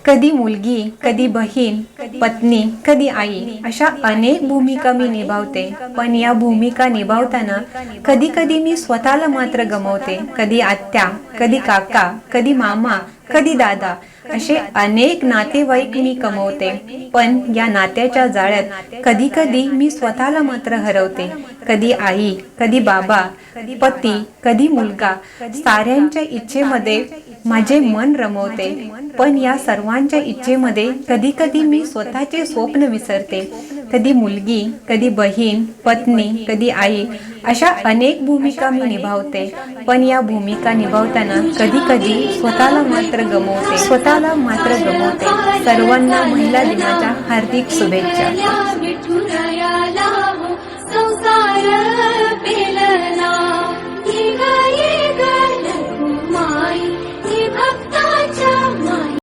कधी मुलगी, कधी बहीण, पत्नी, कधी आई अशा अनेक भूमिका मी निभावते. पण या भूमिका निभावताना कधी कधी मी स्वतःला मात्र गमावते. कधी आत्या, कधी काका, कधी मामा, कधी दादा असे अनेक नातेवाईक मी कमवते. पण या नात्याच्या जाळ्यात कधी कधी मी स्वतःला मात्र हरवते. कधी आई, कधी बाबा, पती, कधी मुलगा, साऱ्यांच्या इच्छेमध्ये माझे मन रमवते. पण या सर्वांच्या इच्छेमध्ये कधी कधी मी स्वतःचे स्वप्न विसरते. कधी मुलगी, कधी बहीण, पत्नी, कधी आई अशा अनेक भूमिका मी निभावते. पण या भूमिका निभावताना कधी कधी स्वतःला मात्र गमवते. सर्वांना महिला दिनाच्या हार्दिक शुभेच्छा. संसार पेलना